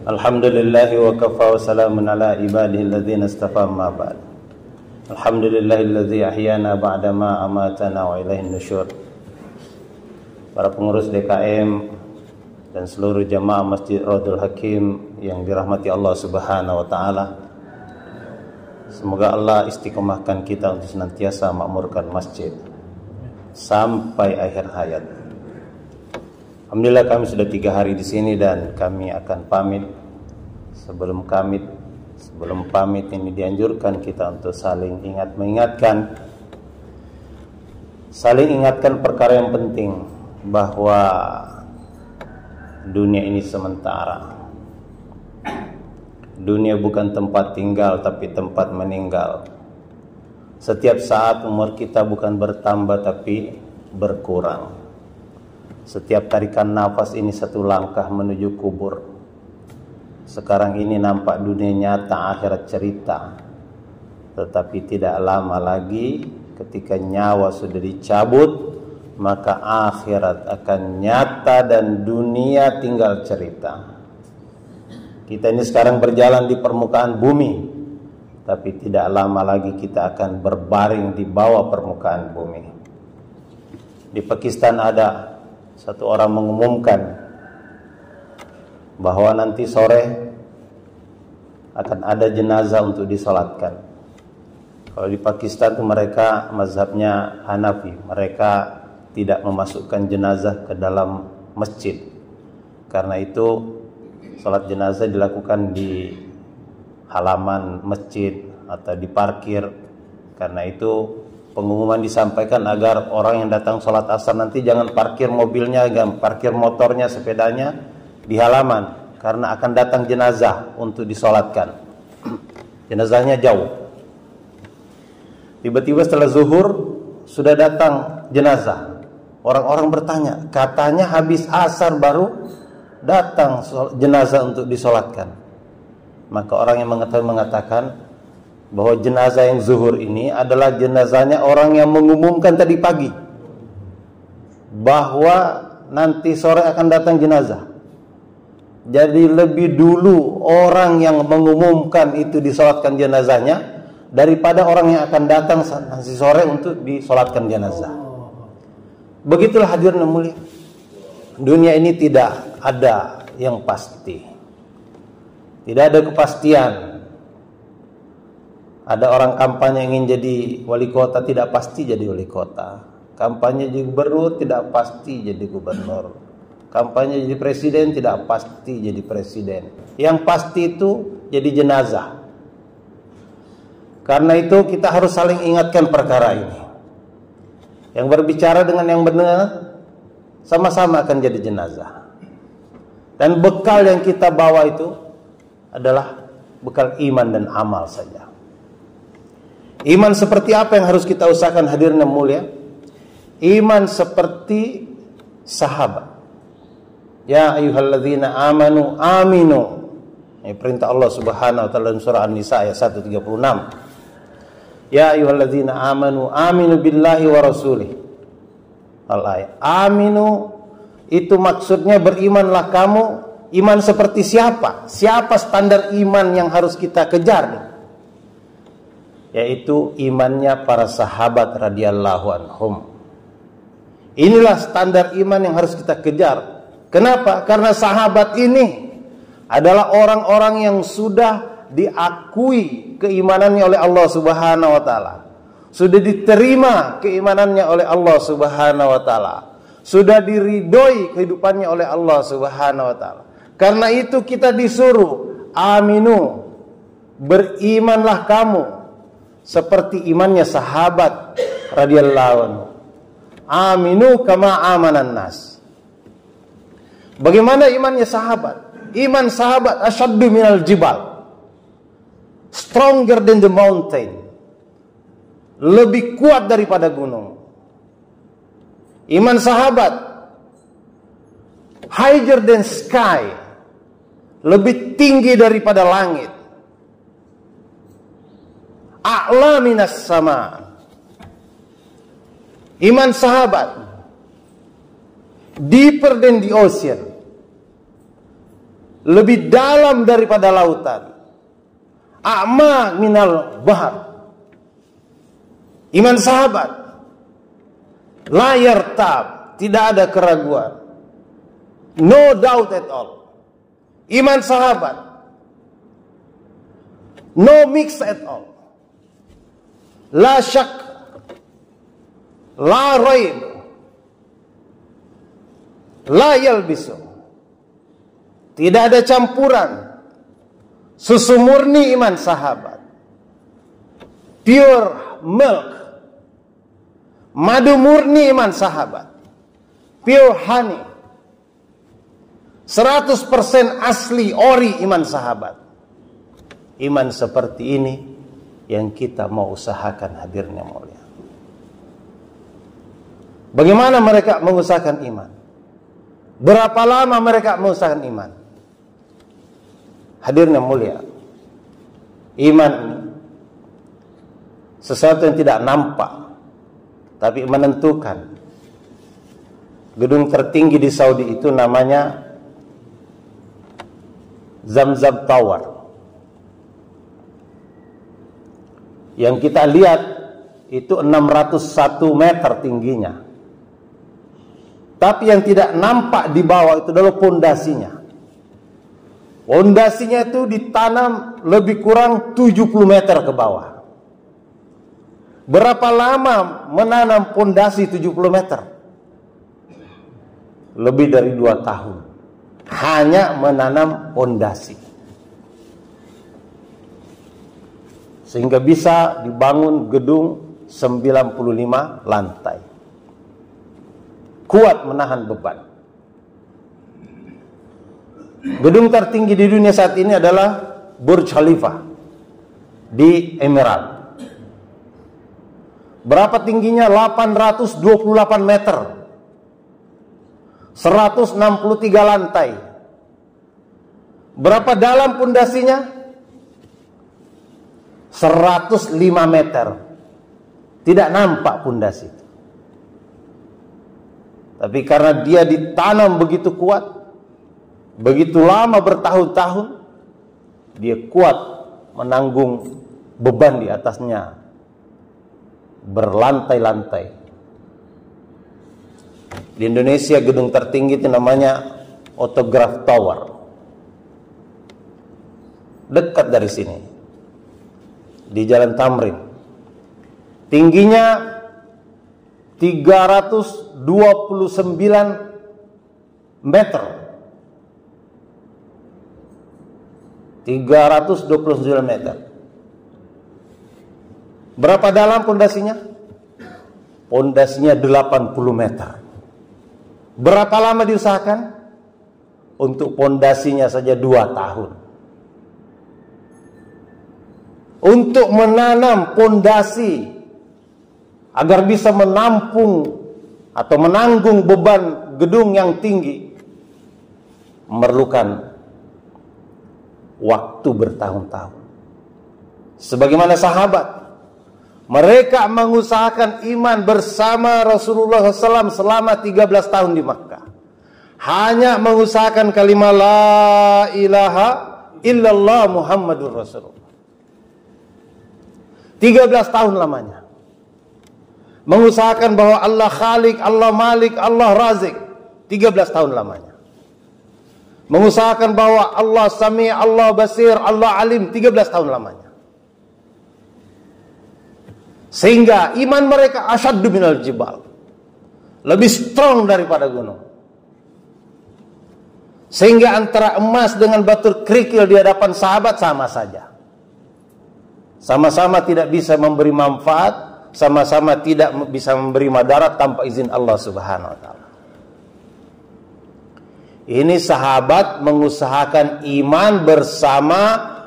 Alhamdulillahi wa kafa wa salamun ala ibadihi alladhina istafa ma ba'd. Alhamdulillahilladzi ahyana ba'da ma amatana wa ilaihin nusyur. Para pengurus DKM dan seluruh jamaah Masjid Raudhul Hakim yang dirahmati Allah Subhanahu wa taala. Semoga Allah istiqomahkan kita untuk senantiasa makmurkan masjid sampai akhir hayat. Alhamdulillah kami sudah 3 hari di sini dan kami akan pamit. Sebelum pamit ini dianjurkan kita untuk saling ingatkan perkara yang penting, bahwa dunia ini sementara. Dunia bukan tempat tinggal tapi tempat meninggal. Setiap saat umur kita bukan bertambah tapi berkurang. Setiap tarikan nafas ini satu langkah menuju kubur. Sekarang ini nampak dunia nyata, akhirat cerita. Tetapi tidak lama lagi ketika nyawa sudah dicabut, maka akhirat akan nyata dan dunia tinggal cerita. Kita ini sekarang berjalan di permukaan bumi, tapi tidak lama lagi kita akan berbaring di bawah permukaan bumi. Di Pakistan ada satu orang mengumumkan bahwa nanti sore akan ada jenazah untuk disolatkan. Kalau di Pakistan itu mereka mazhabnya Hanafi, mereka tidak memasukkan jenazah ke dalam masjid. Karena itu salat jenazah dilakukan di halaman masjid atau di parkir. Karena itu pengumuman disampaikan agar orang yang datang salat asar nanti jangan parkir mobilnya, jangan parkir motornya, sepedanya di halaman, karena akan datang jenazah untuk disolatkan. Jenazahnya jauh. Tiba-tiba setelah zuhur sudah datang jenazah. Orang-orang bertanya, katanya habis asar baru datang jenazah untuk disolatkan. Maka orang yang mengetahui mengatakan bahwa jenazah yang zuhur ini adalah jenazahnya orang yang mengumumkan tadi pagi bahwa nanti sore akan datang jenazah. Jadi lebih dulu orang yang mengumumkan itu disolatkan jenazahnya daripada orang yang akan datang nanti sore untuk disolatkan jenazah. Begitulah hadirin yang mulia. Dunia ini tidak ada yang pasti. Tidak ada kepastian. Ada orang kampanye ingin jadi wali kota, tidak pasti jadi wali kota. Kampanye jadi gubernur, tidak pasti jadi gubernur. Kampanye jadi presiden, tidak pasti jadi presiden. Yang pasti itu jadi jenazah. Karena itu kita harus saling ingatkan perkara ini. Yang berbicara dengan yang benar sama-sama akan jadi jenazah. Dan bekal yang kita bawa itu adalah bekal iman dan amal saja. Iman seperti apa yang harus kita usahakan hadirin yang mulia? Iman seperti sahabat. Ya ayyuhalladzina amanu aminu. Ini perintah Allah Subhanahu wa taala dalam surah An-Nisa ayat 136. Ya ayyuhalladzina amanu aminu billahi wa rasulih. Al-ayat. Aminu itu maksudnya berimanlah kamu. Iman seperti siapa? Siapa standar iman yang harus kita kejar? Yaitu imannya para sahabat radhiyallahu anhum. Inilah standar iman yang harus kita kejar. Kenapa? Karena sahabat ini adalah orang-orang yang sudah diakui keimanannya oleh Allah Subhanahu wa taala. Sudah diterima keimanannya oleh Allah Subhanahu wa taala. Sudah diridhoi kehidupannya oleh Allah Subhanahu wa taala. Karena itu kita disuruh aminu, berimanlah kamu seperti imannya sahabat radhiyallahu anhu. Aminu kama amanan nas. Bagaimana imannya sahabat? Iman sahabat asyaddu minal jibal. Stronger than the mountain. Lebih kuat daripada gunung. Iman sahabat higher than sky. Lebih tinggi daripada langit. A'la minas sama. Iman sahabat deeper than the ocean. lebih dalam daripada lautan. A'ma minal bahar. Iman sahabat la yartab, tidak ada keraguan, no doubt at all. Iman sahabat no mix at all, la syak, la raib, la yalbisu, tidak ada campuran. Susu murni iman sahabat, pure milk. Madu murni iman sahabat, pure honey, 100% asli ori iman sahabat. Iman seperti ini yang kita mau usahakan hadirnya mulia. Bagaimana mereka mengusahakan iman? Berapa lama mereka mengusahakan iman? Hadirnya mulia, iman ini sesuatu yang tidak nampak tapi menentukan. Gedung tertinggi di Saudi itu namanya Zamzam Tower. Yang kita lihat itu 601 meter tingginya. Tapi yang tidak nampak di bawah itu adalah pondasinya. Pondasinya itu ditanam lebih kurang 70 meter ke bawah. Berapa lama menanam pondasi 70 meter? Lebih dari 2 tahun. Hanya menanam pondasi. Sehingga bisa dibangun gedung 95 lantai. Kuat menahan beban. Gedung tertinggi di dunia saat ini adalah Burj Khalifa di Emirat. Berapa tingginya? 828 meter. 163 lantai. Berapa dalam pondasinya? 105 meter. Tidak nampak pondasi. Tapi karena dia ditanam begitu kuat, begitu lama bertahun-tahun, dia kuat menanggung beban di atasnya berlantai-lantai. Di Indonesia gedung tertinggi itu namanya Autograph Tower. Dekat dari sini, di Jalan Tamrin. Tingginya 329 meter. 329 meter. Berapa dalam pondasinya? Pondasinya 80 meter. Berapa lama diusahakan? Untuk pondasinya saja 2 tahun. Untuk menanam pondasi agar bisa menampung atau menanggung beban gedung yang tinggi memerlukan waktu bertahun-tahun. Sebagaimana sahabat, mereka mengusahakan iman bersama Rasulullah SAW selama 13 tahun di Makkah. Hanya mengusahakan kalimat la ilaha illallah Muhammadur Rasulullah. 13 tahun lamanya. Mengusahakan bahwa Allah Khalik, Allah Malik, Allah Razik. 13 tahun lamanya. Mengusahakan bahwa Allah Sami, Allah Basir, Allah Alim. 13 tahun lamanya. Sehingga iman mereka asyaddu minal jibal. Lebih strong daripada gunung. Sehingga antara emas dengan batu kerikil di hadapan sahabat sama saja. Sama-sama tidak bisa memberi manfaat, sama-sama tidak bisa memberi madarat tanpa izin Allah Subhanahu wa taala. Ini sahabat mengusahakan iman bersama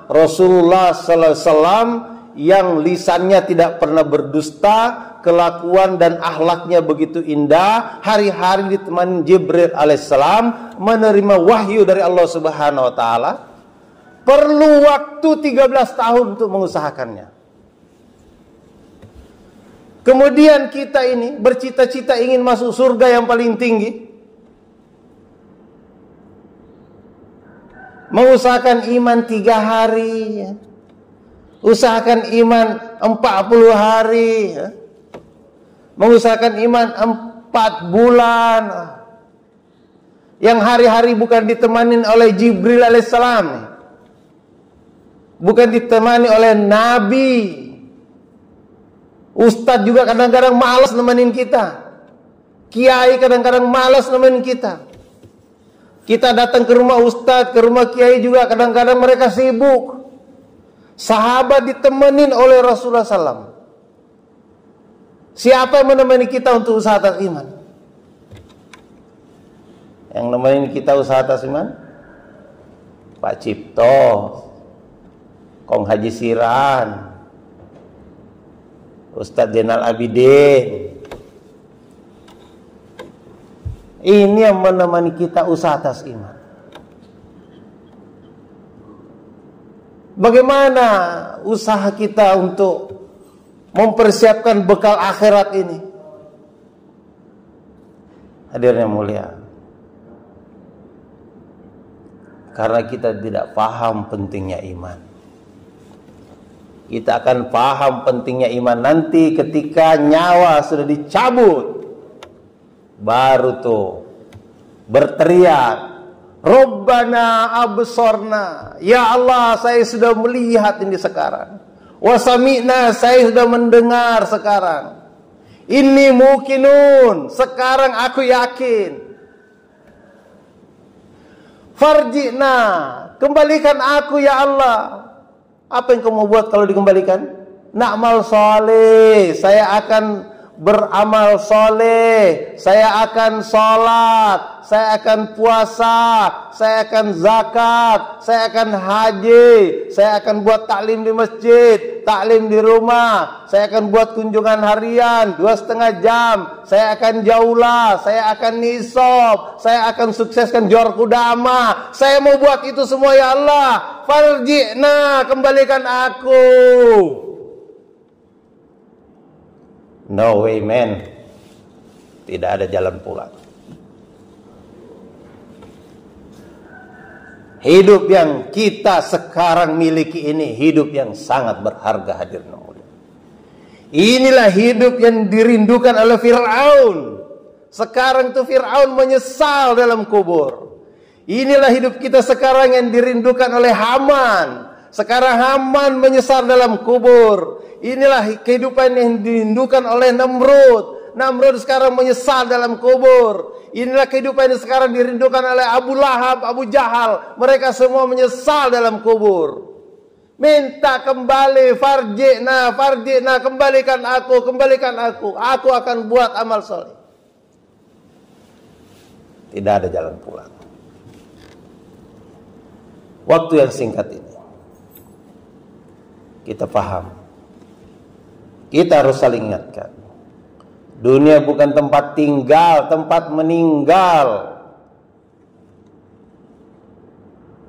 Rasulullah sallallahu alaihi wasallam yang lisannya tidak pernah berdusta, kelakuan dan akhlaknya begitu indah, hari-hari ditemani Jibril alaihissalam, menerima wahyu dari Allah Subhanahu wa taala. Perlu waktu 13 tahun untuk mengusahakannya. Kemudian kita ini bercita-cita ingin masuk surga yang paling tinggi. mengusahakan iman 3 hari, ya. Usahakan iman 40 hari, ya. Mengusahakan iman 4 bulan, yang hari-hari bukan ditemani oleh Jibril alaihissalam, bukan ditemani oleh Nabi. Ustadz juga kadang-kadang malas nemenin kita, kiai kadang-kadang malas nemenin kita. Kita datang ke rumah ustadz, ke rumah kiai juga kadang-kadang mereka sibuk. Sahabat ditemenin oleh Rasulullah SAW. Siapa yang menemani kita untuk usaha atas iman? Yang nemenin kita usaha atas iman? Pak Cipto, Kong Haji Siran, Ustadz Zainal Abidin. Ini yang menemani kita usaha atas iman. Bagaimana usaha kita untuk mempersiapkan bekal akhirat ini? Hadirin yang mulia, karena kita tidak paham pentingnya iman. Kita akan paham pentingnya iman nanti ketika nyawa sudah dicabut. Baru tuh berteriak, Rabbana absorna, ya Allah, saya sudah melihat ini sekarang. Wasami'na, saya sudah mendengar sekarang. Ini mukinun, sekarang aku yakin. Farji'na, kembalikan aku ya Allah. Apa yang kamu buat kalau dikembalikan? Na'mal soleh, saya akan beramal soleh, saya akan sholat, saya akan puasa, saya akan zakat, saya akan haji, saya akan buat taklim di masjid, taklim di rumah, saya akan buat kunjungan harian 2,5 jam, saya akan jaulah, saya akan nisab, saya akan sukseskan Jor Kudama, saya mau buat itu semua ya Allah. Farji'na, kembalikan aku. No way man, tidak ada jalan pulang. Hidup yang kita sekarang miliki ini hidup yang sangat berharga, hadirin mulia. Inilah hidup yang dirindukan oleh Fir'aun. Sekarang tuh Fir'aun menyesal dalam kubur. Inilah hidup kita sekarang yang dirindukan oleh Haman. Sekarang Haman menyesal dalam kubur. Inilah kehidupan yang dirindukan oleh Namrud. Namrud sekarang menyesal dalam kubur. Inilah kehidupan yang sekarang dirindukan oleh Abu Lahab, Abu Jahal. Mereka semua menyesal dalam kubur. Minta kembali, farji'na, farji'na, kembalikan aku, kembalikan aku. Aku akan buat amal soleh. Tidak ada jalan pulang. Waktu yang singkat ini kita paham. Kita harus saling ingatkan. Dunia bukan tempat tinggal, tempat meninggal.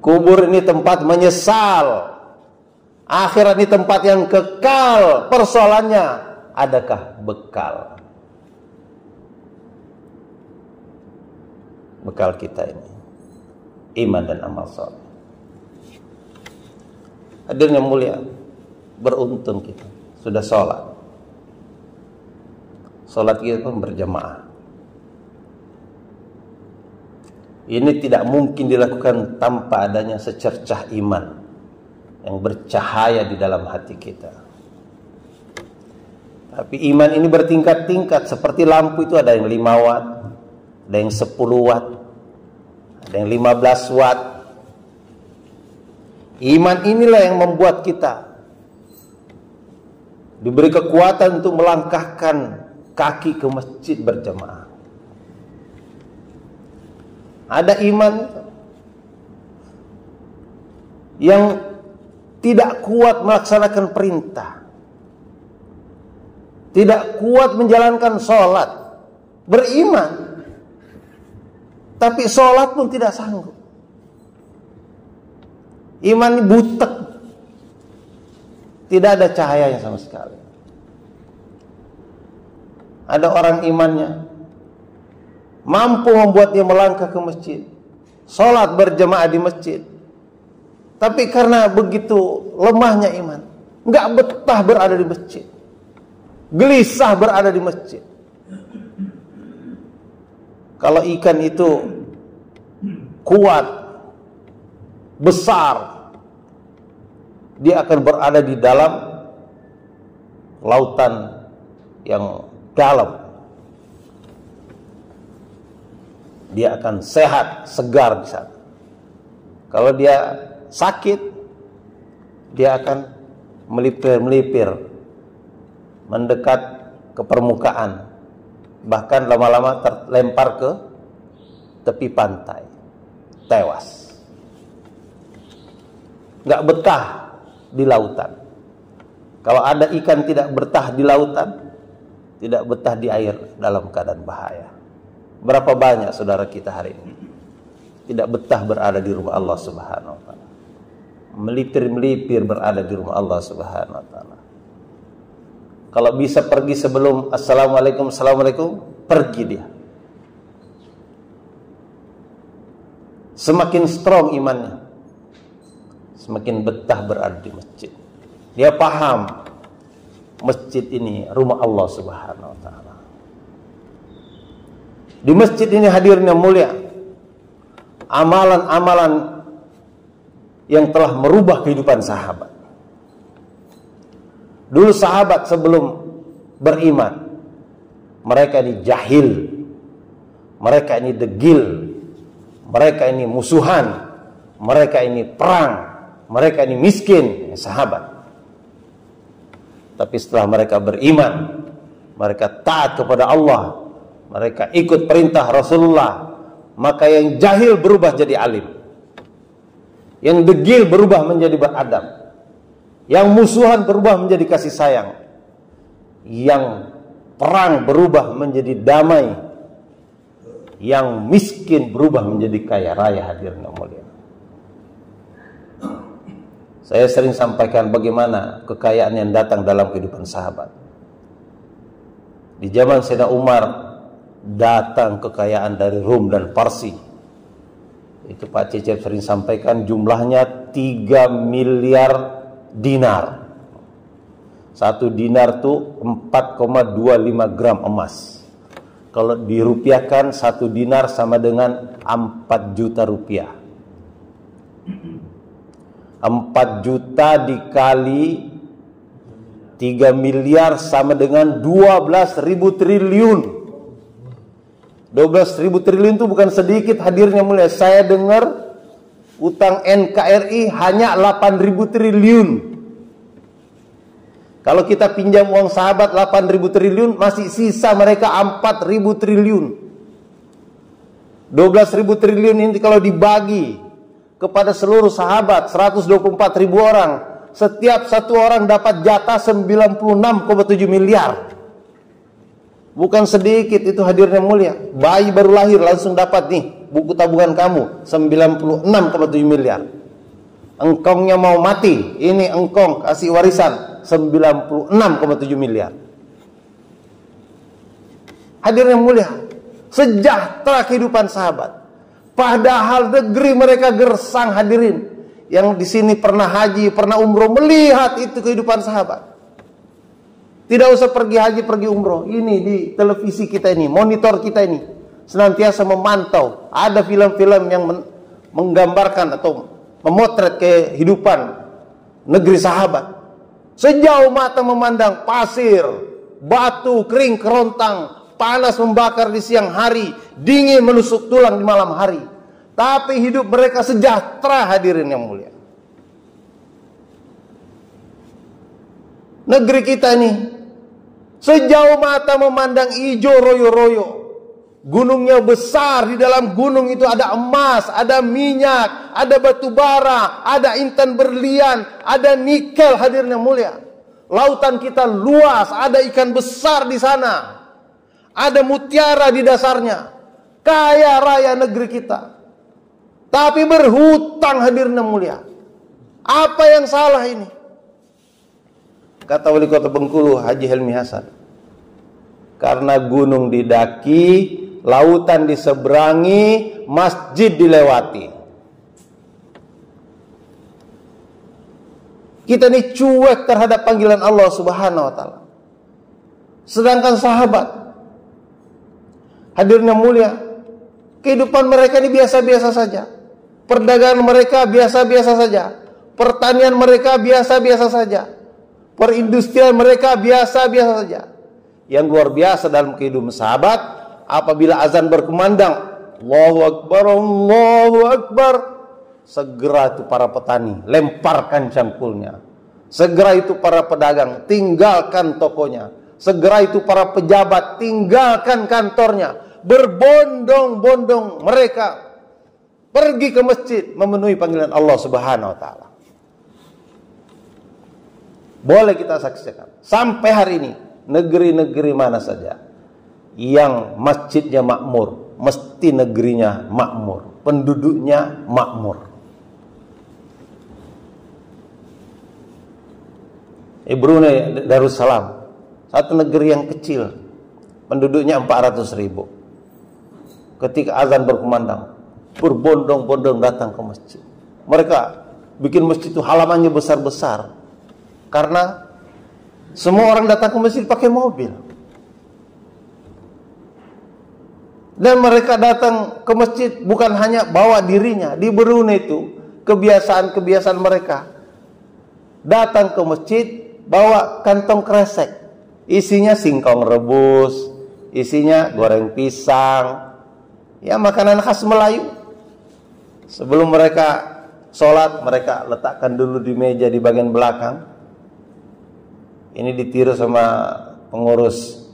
Kubur ini tempat menyesal. Akhirat ini tempat yang kekal. Persoalannya, adakah bekal? Bekal kita ini iman dan amal saleh. Hadirin yang mulia, beruntung kita sudah sholat. Sholat kita pun berjamaah. Ini tidak mungkin dilakukan tanpa adanya secercah iman yang bercahaya di dalam hati kita. Tapi iman ini bertingkat-tingkat. Seperti lampu itu ada yang 5 watt, ada yang 10 watt, ada yang 15 watt. Iman inilah yang membuat kita diberi kekuatan untuk melangkahkan kaki ke masjid berjamaah. Ada iman yang tidak kuat melaksanakan perintah, tidak kuat menjalankan sholat, beriman, tapi sholat pun tidak sanggup. Iman butek, tidak ada cahayanya sama sekali. Ada orang imannya mampu membuat dia melangkah ke masjid, sholat berjamaah di masjid, Tapi karena begitu lemahnya iman, nggak betah berada di masjid, gelisah berada di masjid. Kalau ikan itu kuat, besar, dia akan berada di dalam lautan yang dalam. Dia akan sehat, segar di sana. Kalau dia sakit, dia akan melipir-melipir, mendekat ke permukaan, bahkan lama-lama terlempar ke tepi pantai, tewas. Nggak betah di lautan. Kalau ada ikan tidak betah di lautan, tidak betah di air, dalam keadaan bahaya. Berapa banyak saudara kita hari ini tidak betah berada di rumah Allah Subhanahu wa taala, melipir-melipir berada di rumah Allah Subhanahu wa taala. Kalau bisa pergi sebelum assalamualaikum, pergi dia. Semakin strong imannya, semakin betah berada di masjid. Dia paham masjid ini rumah Allah Subhanahu wa taala. Di masjid ini hadirnya mulia amalan-amalan yang telah merubah kehidupan sahabat. Dulu sahabat sebelum beriman, mereka ini jahil, mereka ini degil, mereka ini musuhan, mereka ini perang, mereka ini miskin, sahabat. Tapi setelah mereka beriman, mereka taat kepada Allah, mereka ikut perintah Rasulullah, maka yang jahil berubah jadi alim, yang degil berubah menjadi beradab, yang musuhan berubah menjadi kasih sayang, yang perang berubah menjadi damai, yang miskin berubah menjadi kaya raya. Hadirin yang mulia, saya sering sampaikan bagaimana kekayaan yang datang dalam kehidupan sahabat. Di zaman Sayyidina Umar datang kekayaan dari Rum dan Parsi. Itu Pak Cecep sering sampaikan, jumlahnya 3 miliar dinar. 1 dinar itu 4,25 gram emas. Kalau dirupiahkan 1 dinar sama dengan 4 juta rupiah. 4 juta dikali 3 miliar sama dengan 12.000 triliun. 12.000 triliun itu bukan sedikit, hadirnya mulia. Saya dengar utang NKRI hanya 8.000 triliun. Kalau kita pinjam uang sahabat 8.000 triliun, masih sisa mereka 4.000 triliun. 12.000 triliun ini kalau dibagi kepada seluruh sahabat 124.000 orang, setiap satu orang dapat jatah 96,7 miliar. Bukan sedikit itu, hadirnya mulia. Bayi baru lahir langsung dapat nih buku tabungan kamu 96,7 miliar. Engkongnya mau mati, ini engkong kasih warisan 96,7 miliar. Hadirnya mulia, sejahtera kehidupan sahabat. Padahal negeri mereka gersang, hadirin. Yang di sini pernah haji, pernah umroh, melihat itu kehidupan sahabat. Tidak usah pergi haji, pergi umroh. Ini di televisi kita ini, monitor kita ini senantiasa memantau. Ada film-film yang menggambarkan atau memotret kehidupan negeri sahabat. Sejauh mata memandang pasir, batu kering kerontang, panas membakar di siang hari, dingin menusuk tulang di malam hari. Tapi hidup mereka sejahtera, hadirin yang mulia. Negeri kita ini sejauh mata memandang hijau royo-royo. Gunungnya besar, di dalam gunung itu ada emas, ada minyak, ada batu bara, ada intan berlian, ada nikel, hadirin yang mulia. Lautan kita luas, ada ikan besar di sana, ada mutiara di dasarnya. Kaya raya negeri kita, tapi berhutang, hadirin yang mulia. Apa yang salah ini? Kata Wali Kota Bengkulu Haji Helmi Hasan, karena gunung didaki, lautan diseberangi, masjid dilewati. Kita ini cuek terhadap panggilan Allah Subhanahu wa taala. Sedangkan sahabat, hadirnya mulia, kehidupan mereka ini biasa-biasa saja. Perdagangan mereka biasa-biasa saja. Pertanian mereka biasa-biasa saja. Perindustrian mereka biasa-biasa saja. Yang luar biasa dalam kehidupan sahabat, apabila azan berkumandang, Allahu Akbar, Allahu Akbar, segera itu para petani lemparkan cangkulnya. Segera itu para pedagang tinggalkan tokonya. Segera itu para pejabat tinggalkan kantornya. Berbondong-bondong mereka pergi ke masjid memenuhi panggilan Allah Subhanahu wa taala. Boleh kita saksikan sampai hari ini, negeri-negeri mana saja yang masjidnya makmur, mesti negerinya makmur, penduduknya makmur. Brunei Darussalam, satu negeri yang kecil, penduduknya 400.000. Ketika azan berkumandang, berbondong-bondong datang ke masjid. Mereka bikin masjid itu halamannya besar-besar, karena semua orang datang ke masjid pakai mobil. Dan mereka datang ke masjid bukan hanya bawa dirinya. Di Brunei itu kebiasaan-kebiasaan mereka, datang ke masjid bawa kantong kresek, isinya singkong rebus, isinya goreng pisang, ya makanan khas Melayu. Sebelum mereka sholat, mereka letakkan dulu di meja di bagian belakang. Ini ditiru sama pengurus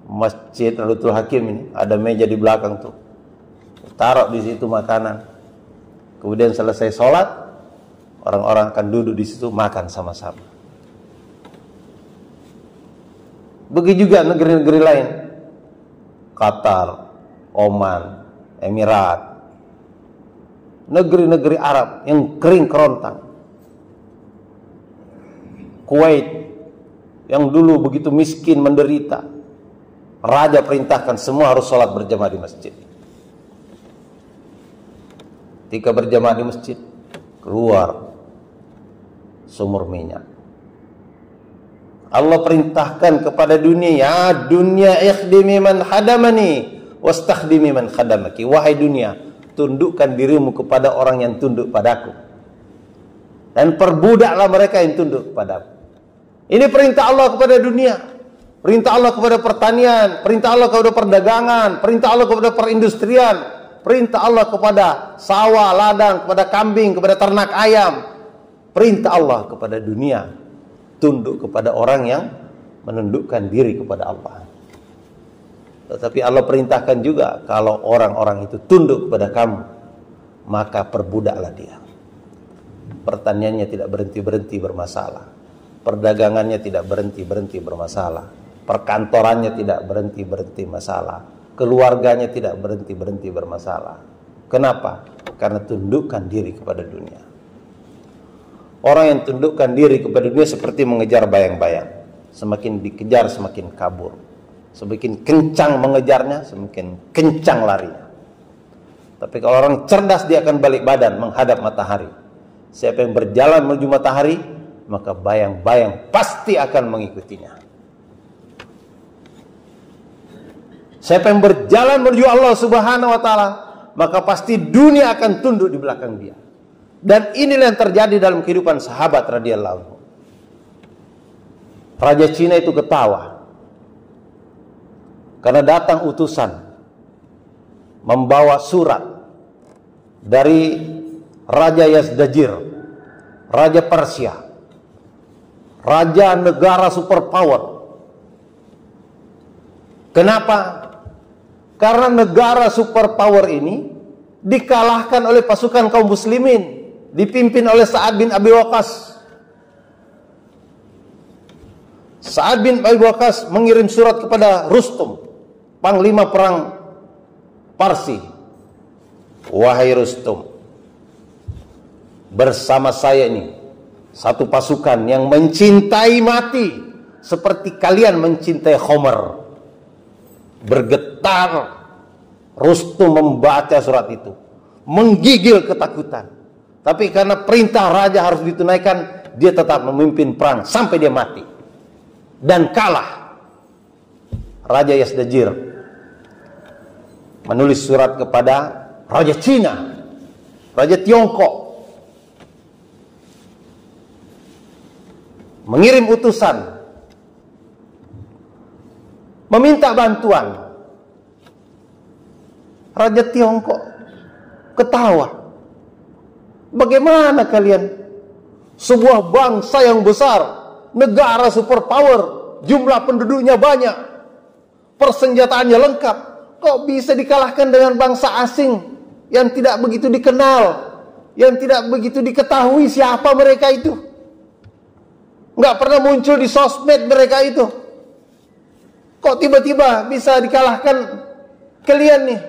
Masjid Lalutul Hakim ini. Ada meja di belakang tuh, taruh di situ makanan. Kemudian selesai sholat, orang-orang akan duduk di situ makan sama-sama. Begitu juga negeri-negeri lain, Qatar, Oman, Emirat, negeri-negeri Arab yang kering kerontang, Kuwait yang dulu begitu miskin menderita, raja perintahkan semua harus sholat berjamaah di masjid. Ketika berjamaah di masjid, keluar sumur minyak. Allah perintahkan kepada dunia, ya dunia ikhdimi man hadamani wastakhdimi man khadamaki. Wahai dunia, tundukkan dirimu kepada orang yang tunduk padaku, dan perbudaklah mereka yang tunduk padaku. Ini perintah Allah kepada dunia, perintah Allah kepada pertanian, perintah Allah kepada perdagangan, perintah Allah kepada perindustrian, perintah Allah kepada sawah, ladang, kepada kambing, kepada ternak ayam. Perintah Allah kepada dunia, tunduk kepada orang yang menundukkan diri kepada Allah. Tetapi Allah perintahkan juga, kalau orang-orang itu tunduk kepada kamu, maka perbudaklah dia. Pertaniannya tidak berhenti-berhenti bermasalah, perdagangannya tidak berhenti-berhenti bermasalah, perkantorannya tidak berhenti-berhenti masalah, keluarganya tidak berhenti-berhenti bermasalah. Kenapa? Karena tundukkan diri kepada dunia. Orang yang tundukkan diri kepada dunia seperti mengejar bayang-bayang. Semakin dikejar semakin kabur. Semakin kencang mengejarnya, semakin kencang larinya. Tapi kalau orang cerdas, dia akan balik badan menghadap matahari. Siapa yang berjalan menuju matahari, maka bayang-bayang pasti akan mengikutinya. Siapa yang berjalan menuju Allah Subhanahu wa taala, maka pasti dunia akan tunduk di belakang dia. Dan inilah yang terjadi dalam kehidupan sahabat radhiyallahu anhu. Raja Cina itu ketawa karena datang utusan membawa surat dari Raja Yazdajir, Raja Persia, raja negara superpower. Kenapa? Karena negara superpower ini dikalahkan oleh pasukan kaum muslimin, dipimpin oleh Sa'ad bin Abi Waqqas. Sa'ad bin Abi Waqqas mengirim surat kepada Rustum, panglima perang Parsi. Wahai Rustum, bersama saya ini satu pasukan yang mencintai mati seperti kalian mencintai Khomer. Bergetar Rustum membaca surat itu, menggigil ketakutan. Tapi karena perintah raja harus ditunaikan, dia tetap memimpin perang sampai dia mati dan kalah. Raja Yazdajir menulis surat kepada Raja Cina, Raja Tiongkok, mengirim utusan meminta bantuan. Raja Tiongkok ketawa. Bagaimana kalian, sebuah bangsa yang besar, negara superpower, jumlah penduduknya banyak, persenjataannya lengkap, kok bisa dikalahkan dengan bangsa asing yang tidak begitu dikenal, yang tidak begitu diketahui siapa mereka itu, nggak pernah muncul di sosmed mereka itu, kok tiba-tiba bisa dikalahkan kalian nih?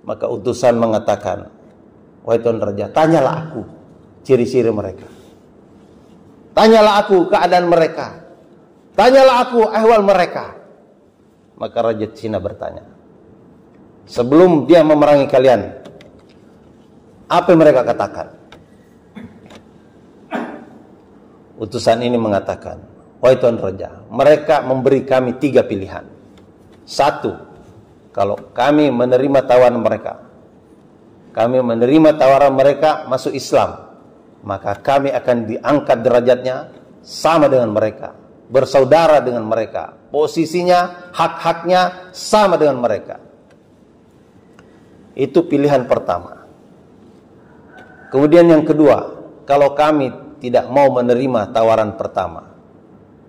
Maka utusan mengatakan, wahai Tuan Raja, tanyalah aku ciri-ciri mereka, tanyalah aku keadaan mereka, tanyalah aku ahwal mereka. Maka Raja Cina bertanya, sebelum dia memerangi kalian, apa yang mereka katakan? Utusan ini mengatakan, wahai Tuan Raja, mereka memberi kami 3 pilihan. 1, kalau kami menerima tawaran mereka, kami menerima tawaran mereka masuk Islam, maka kami akan diangkat derajatnya sama dengan mereka, bersaudara dengan mereka, posisinya, hak-haknya sama dengan mereka. Itu pilihan pertama. Kemudian yang kedua, kalau kami tidak mau menerima tawaran pertama,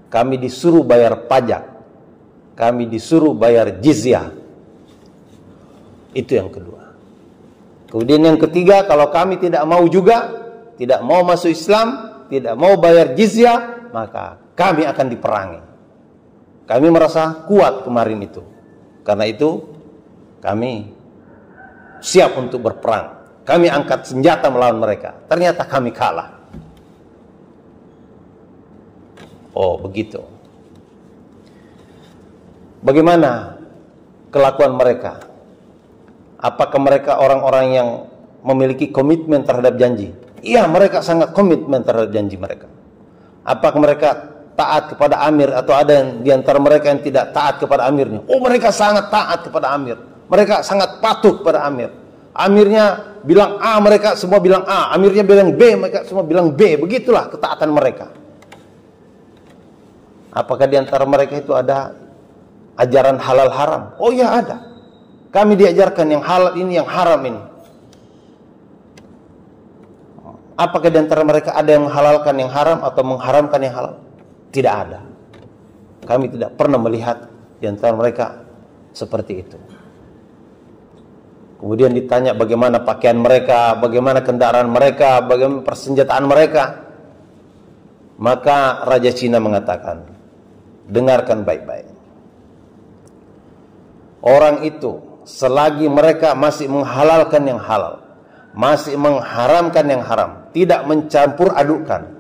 kami disuruh bayar pajak, kami disuruh bayar jizyah. Itu yang kedua. Kemudian yang ketiga, kalau kami tidak mau juga, tidak mau masuk Islam, tidak mau bayar jizyah, maka kami akan diperangi. Kami merasa kuat kemarin itu, karena itu kami siap untuk berperang. Kami angkat senjata melawan mereka. Ternyata kami kalah. Oh, begitu. Bagaimana kelakuan mereka? Apakah mereka orang-orang yang memiliki komitmen terhadap janji? Iya, mereka sangat komitmen terhadap janji mereka. Apakah mereka taat kepada amir, atau ada yang di antara mereka yang tidak taat kepada amirnya? Oh, mereka sangat taat kepada amir. Mereka sangat patuh kepada amir. Amirnya bilang A, mereka semua bilang A. Amirnya bilang B, mereka semua bilang B. Begitulah ketaatan mereka. Apakah di antara mereka itu ada ajaran halal haram? Oh ya, ada. Kami diajarkan yang halal ini, yang haram ini. Apakah di antara mereka ada yang menghalalkan yang haram atau mengharamkan yang halal? Tidak ada. Kami tidak pernah melihat di antara mereka seperti itu. Kemudian ditanya bagaimana pakaian mereka, bagaimana kendaraan mereka, bagaimana persenjataan mereka. Maka Raja Cina mengatakan, dengarkan baik-baik. Orang itu selagi mereka masih menghalalkan yang halal, masih mengharamkan yang haram, tidak mencampur adukan,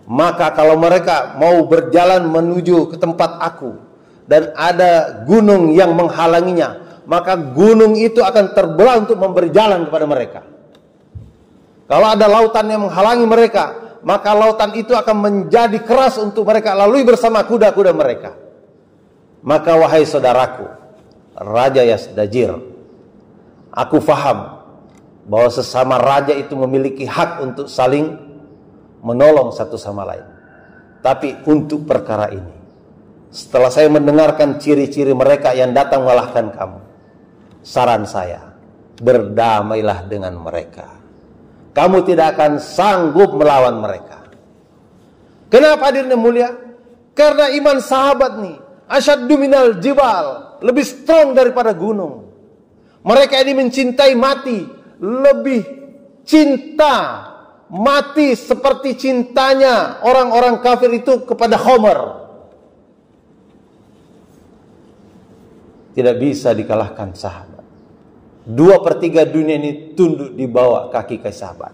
maka kalau mereka mau berjalan menuju ke tempat aku dan ada gunung yang menghalanginya, maka gunung itu akan terbelah untuk memberi jalan kepada mereka. Kalau ada lautan yang menghalangi mereka, maka lautan itu akan menjadi keras untuk mereka lalui bersama kuda-kuda mereka. Maka wahai saudaraku Raja Yazdajir, aku faham bahwa sesama raja itu memiliki hak untuk saling menolong satu sama lain. Tapi untuk perkara ini, setelah saya mendengarkan ciri-ciri mereka yang datang mengalahkan kamu, saran saya, berdamailah dengan mereka. Kamu tidak akan sanggup melawan mereka. Kenapa hadirnya mulia? Karena iman sahabat nih, asyaddu minal jibal, lebih strong daripada gunung. Mereka ini mencintai mati, lebih cinta mati seperti cintanya orang-orang kafir itu kepada Khomer. Tidak bisa dikalahkan sahabat. 2/3 dunia ini tunduk di bawah kaki sahabat.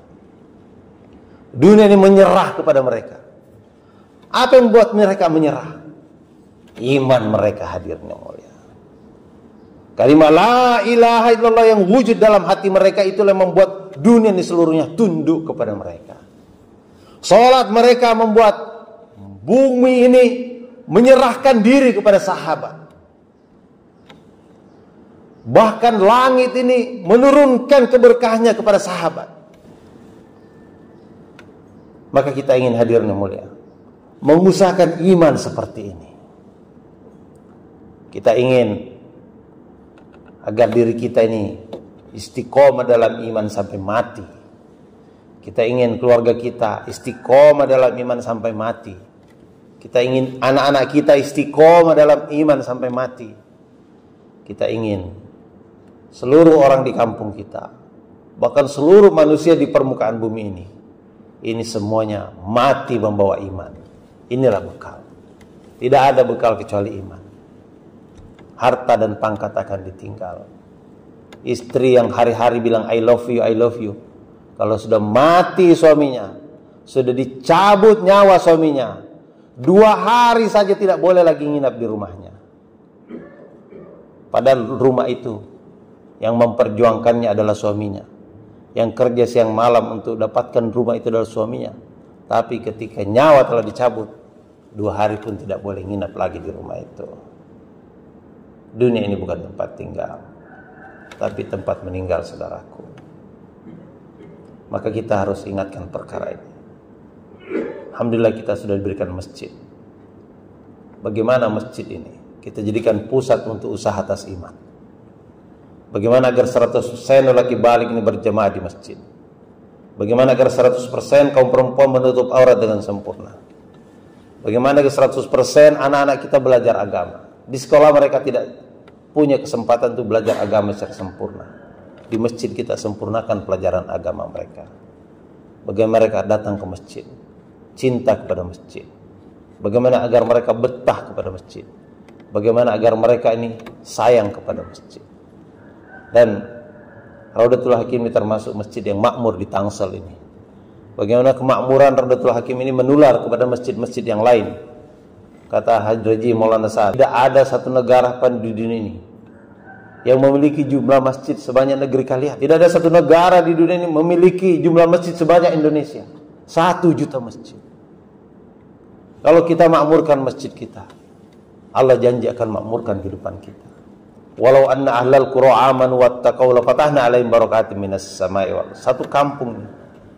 Dunia ini menyerah kepada mereka. Apa yang membuat mereka menyerah? Iman mereka hadirnya mulia. Kalimat la ilaha illallah yang wujud dalam hati mereka itulah yang membuat dunia ini seluruhnya tunduk kepada mereka. Salat mereka membuat bumi ini menyerahkan diri kepada sahabat. Bahkan langit ini menurunkan keberkahannya kepada sahabat. Maka kita ingin hadirnya mulia, mengusahakan iman seperti ini. Kita ingin agar diri kita ini istiqomah dalam iman sampai mati. Kita ingin keluarga kita istiqomah dalam iman sampai mati. Kita ingin anak-anak kita istiqomah dalam iman sampai mati. Kita ingin seluruh orang di kampung kita, bahkan seluruh manusia di permukaan bumi ini semuanya mati membawa iman. Inilah bekal. Tidak ada bekal kecuali iman. Harta dan pangkat akan ditinggal. Istri yang hari-hari bilang I love you, I love you, kalau sudah mati suaminya, sudah dicabut nyawa suaminya, 2 hari saja tidak boleh lagi nginap di rumahnya. Padahal rumah itu yang memperjuangkannya adalah suaminya, yang kerja siang malam untuk dapatkan rumah itu adalah suaminya. Tapi ketika nyawa telah dicabut, 2 hari pun tidak boleh nginap lagi di rumah itu. Dunia ini bukan tempat tinggal, tapi tempat meninggal, saudaraku. Maka kita harus ingatkan perkara ini. Alhamdulillah kita sudah diberikan masjid. Bagaimana masjid ini kita jadikan pusat untuk usaha atas iman. Bagaimana agar 100% lelaki balik ini berjamaah di masjid. Bagaimana agar 100% kaum perempuan menutup aurat dengan sempurna. Bagaimana agar 100% anak-anak kita belajar agama. Di sekolah mereka tidak punya kesempatan untuk belajar agama secara sempurna. Di masjid kita sempurnakan pelajaran agama mereka. Bagaimana mereka datang ke masjid, cinta kepada masjid. Bagaimana agar mereka betah kepada masjid. Bagaimana agar mereka ini sayang kepada masjid. Dan Raudatul Hakim ini termasuk masjid yang makmur di Tangsel ini. Bagaimana kemakmuran Raudatul Hakim ini menular kepada masjid-masjid yang lain. Kata Haji Maulana Sa'ad, tidak ada satu negara di dunia ini yang memiliki jumlah masjid sebanyak negeri kalian. Tidak ada satu negara di dunia ini memiliki jumlah masjid sebanyak Indonesia. 1 juta masjid. Kalau kita makmurkan masjid kita, Allah janji akan makmurkan kehidupan kita. Walau anna ahlal qura amanu wattaqau la fatahna alaihim barakatim minas samai wal. Satu kampung ini,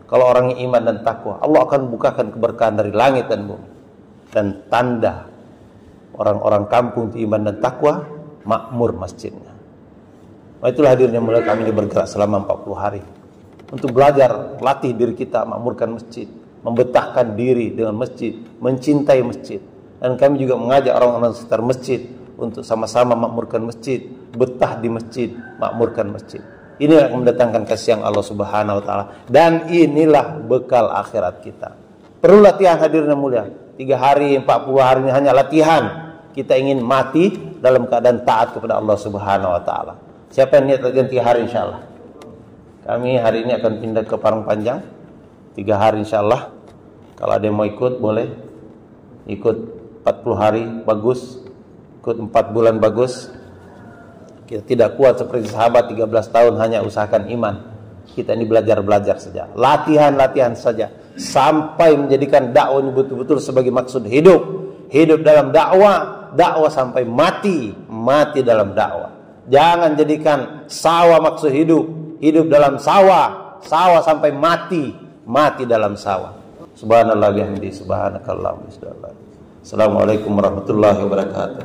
kalau orangnya iman dan takwa, Allah akan bukakan keberkahan dari langit dan bumi. Dan tanda orang-orang kampung itu iman dan takwa, makmur masjidnya. Itulah hadirnya mulai kami ini bergerak selama 40 hari untuk belajar, latih diri kita makmurkan masjid, membetahkan diri dengan masjid, mencintai masjid. Dan kami juga mengajak orang-orang sekitar masjid untuk sama-sama makmurkan masjid, betah di masjid, makmurkan masjid. Inilah yang mendatangkan kasih Allah Subhanahu wa taala, dan inilah bekal akhirat kita. Perlu latihan hadirnya mulia. 3 hari, 40 hari ini hanya latihan. Kita ingin mati dalam keadaan taat kepada Allah Subhanahu wa taala. Siapa yang niat latihan 3 hari insyaallah? Kami hari ini akan pindah ke Parang Panjang 3 hari insyaallah. Kalau ada yang mau ikut boleh. Ikut 40 hari bagus, ikut 4 bulan bagus. Kita tidak kuat seperti sahabat 13 tahun hanya usahakan iman. Kita ini belajar saja, latihan saja, sampai menjadikan dakwah ini betul-betul sebagai maksud hidup. Hidup dalam dakwah sampai mati dalam dakwah. Jangan jadikan sawah maksud hidup, hidup dalam sawah sampai mati dalam sawah. Subhanallah bihamdi, subhanakallahumma. Assalamualaikum warahmatullahi wabarakatuh.